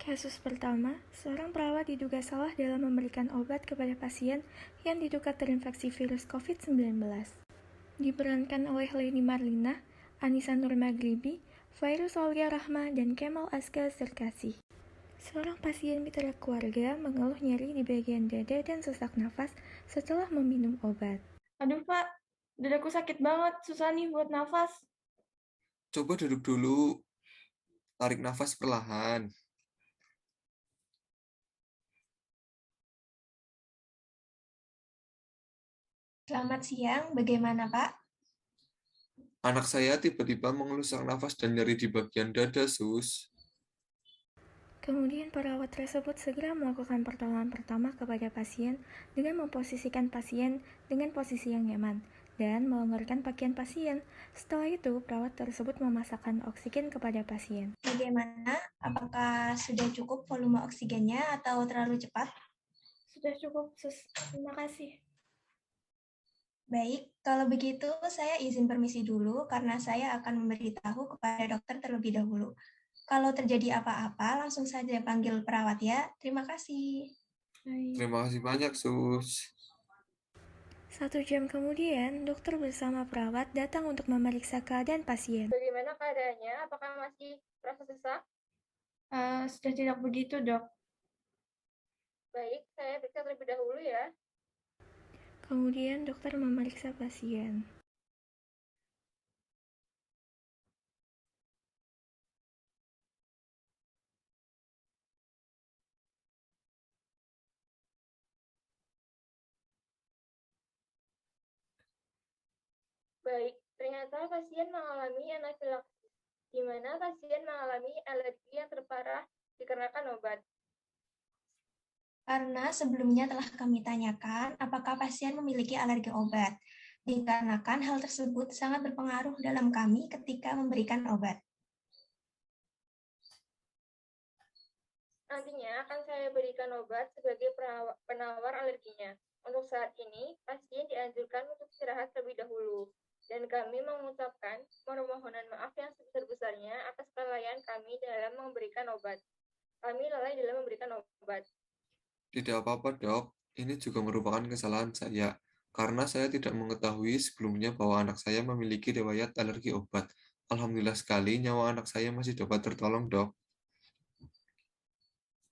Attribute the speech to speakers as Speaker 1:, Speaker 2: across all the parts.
Speaker 1: Kasus pertama, seorang perawat diduga salah dalam memberikan obat kepada pasien yang diduga terinfeksi virus COVID-19. Diperankan oleh Leni Marlina, Anissa Nurmagribi, Fairuz Aulia Rahma, dan Kemal Asgar Zerkasih. Seorang pasien mitra keluarga mengeluh nyeri di bagian dada dan sesak nafas setelah meminum obat.
Speaker 2: Aduh Pak, dadaku sakit banget, susah nih buat nafas.
Speaker 3: Coba duduk dulu, tarik nafas perlahan.
Speaker 2: Selamat siang, bagaimana Pak?
Speaker 3: Anak saya tiba-tiba mengeluh sesak nafas dan nyeri di bagian dada, Sus.
Speaker 1: Kemudian perawat tersebut segera melakukan pertolongan pertama kepada pasien dengan memposisikan pasien dengan posisi yang nyaman dan melonggarkan pakaian pasien. Setelah itu, perawat tersebut memasakkan oksigen kepada pasien.
Speaker 2: Bagaimana? Apakah sudah cukup volume oksigennya atau terlalu cepat?
Speaker 1: Sudah cukup, Sus. Terima kasih.
Speaker 2: Baik, kalau begitu saya izin permisi dulu karena saya akan memberitahu kepada dokter terlebih dahulu. Kalau terjadi apa-apa, langsung saja panggil perawat ya. Terima kasih.
Speaker 3: Terima kasih banyak, Sus.
Speaker 1: 1 jam kemudian, dokter bersama perawat datang untuk memeriksa keadaan pasien.
Speaker 4: Bagaimana keadaannya? Apakah masih merasa sesak?
Speaker 2: Sudah tidak begitu, Dok.
Speaker 4: Baik, saya periksa terlebih dahulu ya.
Speaker 1: Kemudian dokter memeriksa pasien.
Speaker 4: Baik, ternyata pasien mengalami anafilaksis, di mana pasien mengalami alergi yang terparah dikarenakan obat.
Speaker 2: Karena sebelumnya telah kami tanyakan apakah pasien memiliki alergi obat. Dikarenakan hal tersebut sangat berpengaruh dalam kami ketika memberikan obat.
Speaker 4: Nantinya akan saya berikan obat sebagai penawar alerginya. Untuk saat ini, pasien dianjurkan untuk istirahat terlebih dahulu. Dan kami mengucapkan permohonan maaf yang sebesar-besarnya atas kelalaian kami dalam memberikan obat. Kami lalai dalam memberikan obat.
Speaker 3: Tidak apa-apa, Dok. Ini juga merupakan kesalahan saya, karena saya tidak mengetahui sebelumnya bahwa anak saya memiliki riwayat alergi obat. Alhamdulillah sekali, nyawa anak saya masih dapat tertolong, Dok.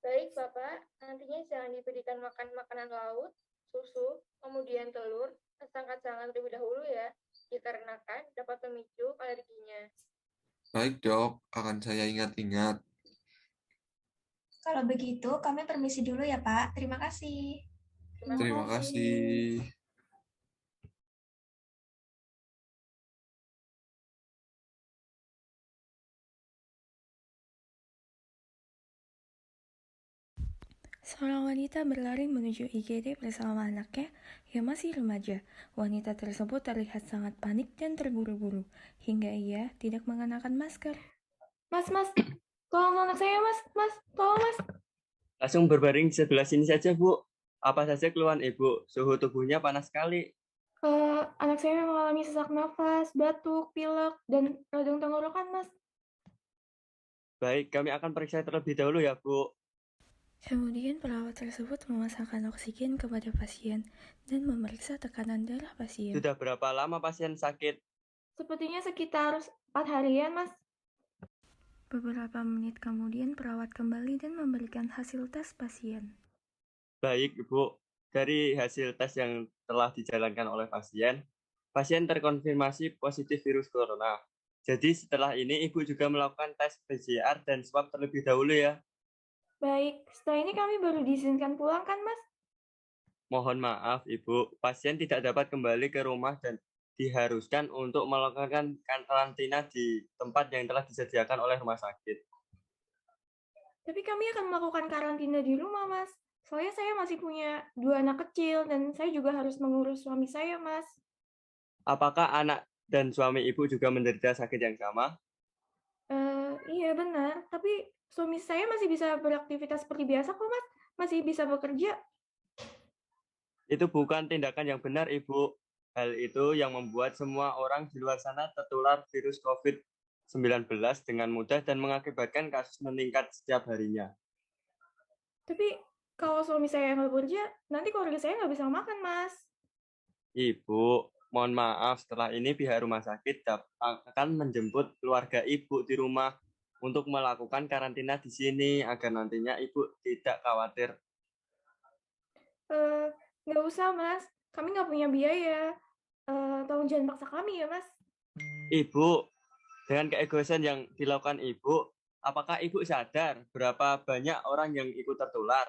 Speaker 4: Baik, Bapak. Nantinya jangan diberikan makan makanan laut, susu, kemudian telur, kacang-kacangan terlebih dahulu ya, dikarenakan dapat memicu alerginya.
Speaker 3: Baik, Dok. Akan saya ingat-ingat.
Speaker 2: Kalau begitu, kami permisi dulu ya, Pak. Terima kasih.
Speaker 3: Terima kasih.
Speaker 1: Seorang wanita berlari menuju IGD bersama anaknya yang masih remaja. Wanita tersebut terlihat sangat panik dan terburu-buru, hingga ia tidak mengenakan masker.
Speaker 2: Mas, tolong anak saya, Mas, tolong, Mas.
Speaker 5: Langsung berbaring di sebelah sini saja, Bu. Apa saja keluhan Ibu? Suhu tubuhnya panas sekali.
Speaker 2: Anak saya mengalami sesak nafas, batuk, pilek, dan radang tenggorokan, Mas.
Speaker 5: Baik, kami akan periksa terlebih dahulu ya, Bu.
Speaker 1: Kemudian perawat tersebut memasakkan oksigen kepada pasien dan memeriksa tekanan darah pasien.
Speaker 5: Sudah berapa lama pasien sakit?
Speaker 2: Sepertinya sekitar 4 harian, Mas.
Speaker 1: Beberapa menit kemudian perawat kembali dan memberikan hasil tes pasien.
Speaker 5: Baik, Ibu. Dari hasil tes yang telah dijalankan oleh pasien, pasien terkonfirmasi positif virus corona. Jadi setelah ini Ibu juga melakukan tes PCR dan swab terlebih dahulu ya.
Speaker 2: Baik, setelah ini kami baru diizinkan pulang kan, Mas?
Speaker 5: Mohon maaf, Ibu. Pasien tidak dapat kembali ke rumah dan diharuskan untuk melakukan karantina di tempat yang telah disediakan oleh rumah sakit.
Speaker 2: Tapi kami akan melakukan karantina di rumah, Mas. Soalnya saya masih punya 2 anak kecil dan saya juga harus mengurus suami saya, Mas.
Speaker 5: Apakah anak dan suami Ibu juga menderita sakit yang sama?
Speaker 2: Iya benar, tapi suami saya masih bisa beraktivitas seperti biasa kok, Mas. Masih bisa bekerja.
Speaker 5: Itu bukan tindakan yang benar, Ibu. Hal itu yang membuat semua orang di luar sana tertular virus COVID-19 dengan mudah dan mengakibatkan kasus meningkat setiap harinya.
Speaker 1: Tapi kalau suami saya nggak bekerja, nanti keluarga saya nggak bisa makan, Mas.
Speaker 5: Ibu, mohon maaf, setelah ini pihak rumah sakit akan menjemput keluarga ibu di rumah untuk melakukan karantina di sini agar nantinya ibu tidak khawatir.
Speaker 1: Nggak usah, Mas. Kami nggak punya biaya. Tolong jangan paksa kami ya, Mas.
Speaker 5: Ibu, dengan keegoisan yang dilakukan ibu, apakah ibu sadar berapa banyak orang yang ikut tertular?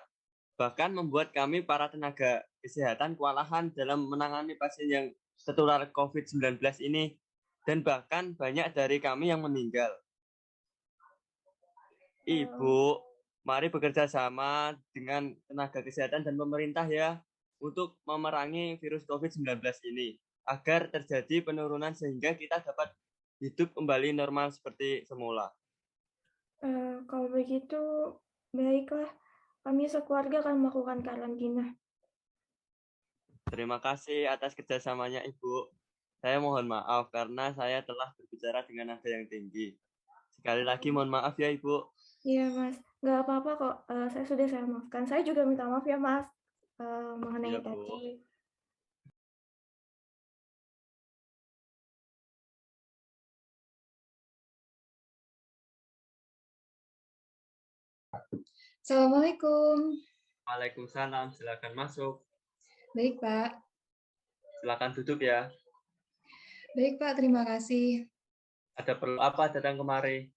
Speaker 5: Bahkan membuat kami para tenaga kesehatan kewalahan dalam menangani pasien yang tertular COVID-19 ini. Dan bahkan banyak dari kami yang meninggal. Ibu, mari bekerja sama dengan tenaga kesehatan dan pemerintah ya untuk memerangi virus COVID-19 ini agar terjadi penurunan sehingga kita dapat hidup kembali normal seperti semula.
Speaker 1: Kalau begitu, baiklah. Kami sekeluarga akan melakukan karantina.
Speaker 5: Terima kasih atas kerjasamanya Ibu. Saya mohon maaf karena saya telah berbicara dengan nada yang tinggi. Sekali lagi mohon maaf ya Ibu.
Speaker 1: Iya, Mas. Nggak apa-apa kok. Saya maafkan. Saya juga minta maaf ya, Mas. Mengenai
Speaker 5: Iya, Bu.
Speaker 1: tadi.
Speaker 6: Assalamualaikum.
Speaker 5: Waalaikumsalam, silakan masuk.
Speaker 6: Baik, Pak.
Speaker 5: Silakan duduk ya.
Speaker 6: Baik, Pak. Terima kasih.
Speaker 5: Ada perlu apa datang kemari?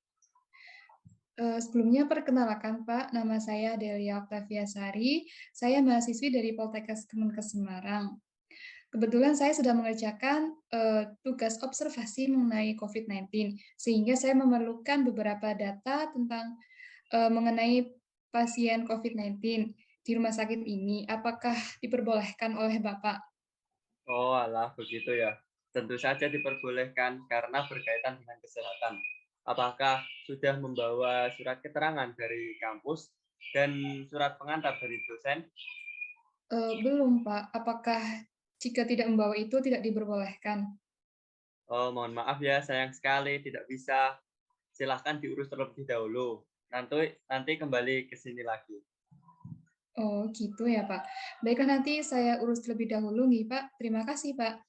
Speaker 6: Sebelumnya perkenalkan, Pak. Nama saya Delia Octavia Sari. Saya mahasiswi dari Poltekkes Kemenkes Semarang. Kebetulan saya sudah mengerjakan tugas observasi mengenai COVID-19, sehingga saya memerlukan beberapa data tentang mengenai pasien COVID-19 di rumah sakit ini. Apakah diperbolehkan oleh Bapak?
Speaker 5: Oh, alah begitu ya. Tentu saja diperbolehkan karena berkaitan dengan kesehatan. Apakah sudah membawa surat keterangan dari kampus dan surat pengantar dari dosen?
Speaker 6: Belum, Pak. Apakah jika tidak membawa itu tidak diperbolehkan?
Speaker 5: Oh, mohon maaf ya, sayang sekali tidak bisa. Silahkan diurus terlebih dahulu. Nanti kembali ke sini lagi.
Speaker 6: Oh, gitu ya, Pak. Baiklah, nanti saya urus terlebih dahulu nih, Pak. Terima kasih, Pak.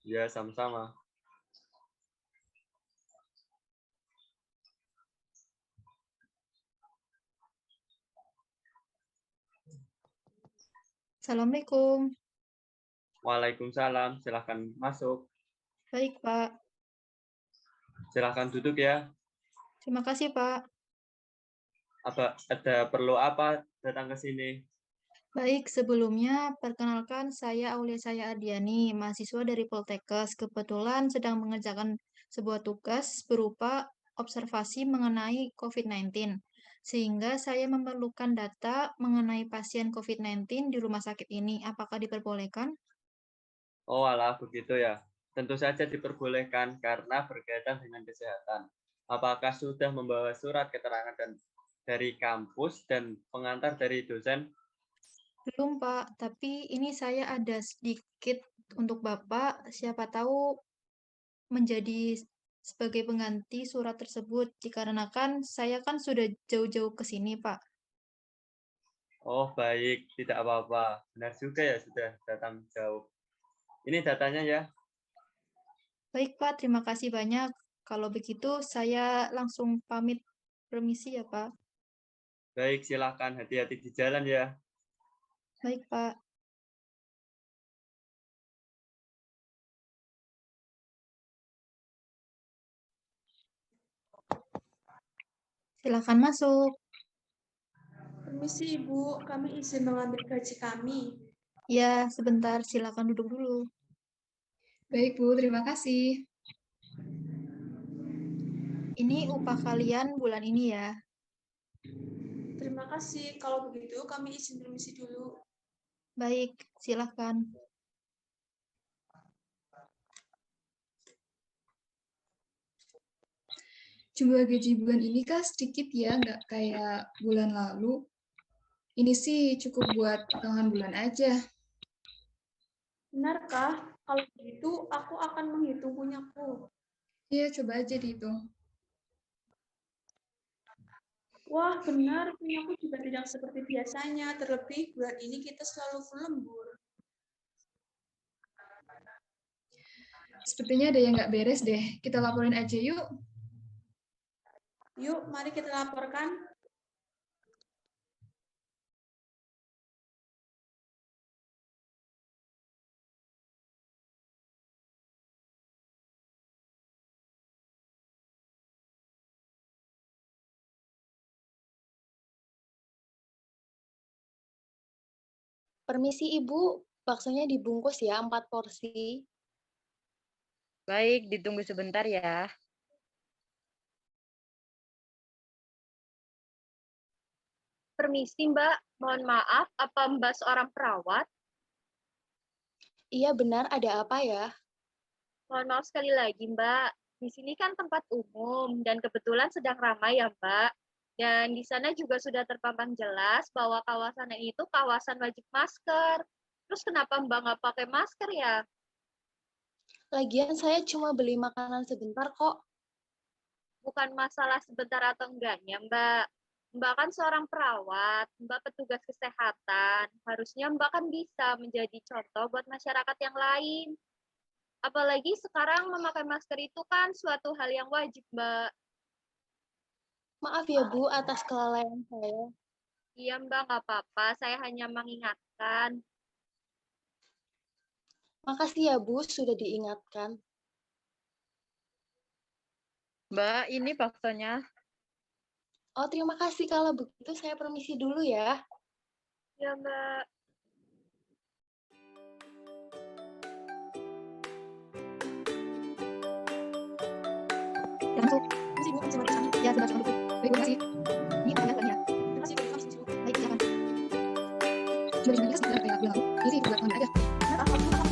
Speaker 5: Ya, sama-sama.
Speaker 6: Assalamualaikum.
Speaker 5: Waalaikumsalam, silahkan masuk.
Speaker 6: Baik, Pak.
Speaker 5: Silahkan duduk ya.
Speaker 6: Terima kasih, Pak.
Speaker 5: Ada perlu apa datang ke sini?
Speaker 6: Baik, sebelumnya perkenalkan saya Aulia Saya Ardiani, mahasiswa dari Poltekkes. Kebetulan sedang mengerjakan sebuah tugas berupa observasi mengenai COVID-19. Sehingga saya memerlukan data mengenai pasien COVID-19 di rumah sakit ini. Apakah diperbolehkan?
Speaker 5: Oh, alah begitu ya. Tentu saja diperbolehkan karena berkaitan dengan kesehatan. Apakah sudah membawa surat keterangan dari kampus dan pengantar dari dosen?
Speaker 6: Belum, Pak. Tapi ini saya ada sedikit untuk Bapak. Siapa tahu menjadi sebagai pengganti surat tersebut. Dikarenakan saya kan sudah jauh-jauh ke sini, Pak.
Speaker 5: Oh, baik, tidak apa-apa. Benar juga ya sudah datang jauh. Ini datanya ya.
Speaker 6: Baik, Pak. Terima kasih banyak. Kalau begitu, saya langsung pamit permisi ya, Pak.
Speaker 5: Baik, silakan hati-hati di jalan ya.
Speaker 6: Baik, Pak. Silakan masuk.
Speaker 7: Permisi Ibu, kami izin mengambil gaji kami.
Speaker 6: Ya, sebentar. Silakan duduk dulu. Baik, Bu. Terima kasih. Ini upah kalian bulan ini ya.
Speaker 7: Terima kasih. Kalau begitu, kami izin permisi dulu.
Speaker 6: Baik, silakan. Jumlah gaji bulan ini kan sedikit ya, nggak kayak bulan lalu. Ini sih cukup buat potongan bulan aja.
Speaker 7: Benarkah? Kalau begitu, aku akan menghitung punyaku.
Speaker 6: Iya, coba aja dihitung.
Speaker 7: Wah, benar. Punyaku juga tidak seperti biasanya. Terlebih bulan ini kita selalu full lembur.
Speaker 6: Sepertinya ada yang nggak beres deh. Kita laporin aja yuk.
Speaker 7: Yuk, mari kita laporkan.
Speaker 8: Permisi Ibu, baksonya dibungkus ya 4 porsi.
Speaker 9: Baik, ditunggu sebentar ya.
Speaker 4: Permisi Mbak, mohon maaf, apa Mbak seorang perawat?
Speaker 8: Iya benar, ada apa ya?
Speaker 4: Mohon maaf sekali lagi Mbak, di sini kan tempat umum dan kebetulan sedang ramai ya Mbak. Dan di sana juga sudah terpampang jelas bahwa kawasan itu kawasan wajib masker. Terus kenapa Mbak nggak pakai masker ya?
Speaker 8: Lagian saya cuma beli makanan sebentar kok.
Speaker 4: Bukan masalah sebentar atau enggaknya Mbak. Mbak kan seorang perawat, Mbak petugas kesehatan. Harusnya Mbak kan bisa menjadi contoh buat masyarakat yang lain. Apalagi sekarang memakai masker itu kan suatu hal yang wajib, Mbak.
Speaker 8: Maaf ya Bu atas kelalaian saya.
Speaker 4: Iya, Mbak, nggak apa-apa. Saya hanya mengingatkan.
Speaker 8: Makasih ya Bu sudah diingatkan.
Speaker 9: Mbak, ini baksonya.
Speaker 8: Oh terima kasih, kalau begitu saya permisi dulu ya.
Speaker 4: Ya, Mbak.
Speaker 6: Ya masuk. Terima kasih Bu. Ya sudah cukup. Baik, terima kasih. Ini tangan ya.
Speaker 7: Terima kasih, Bu.
Speaker 6: Baik, silakan. Sudah dikasih ya, bilang aku. Jadi buat aja.
Speaker 7: Alhamdulillah.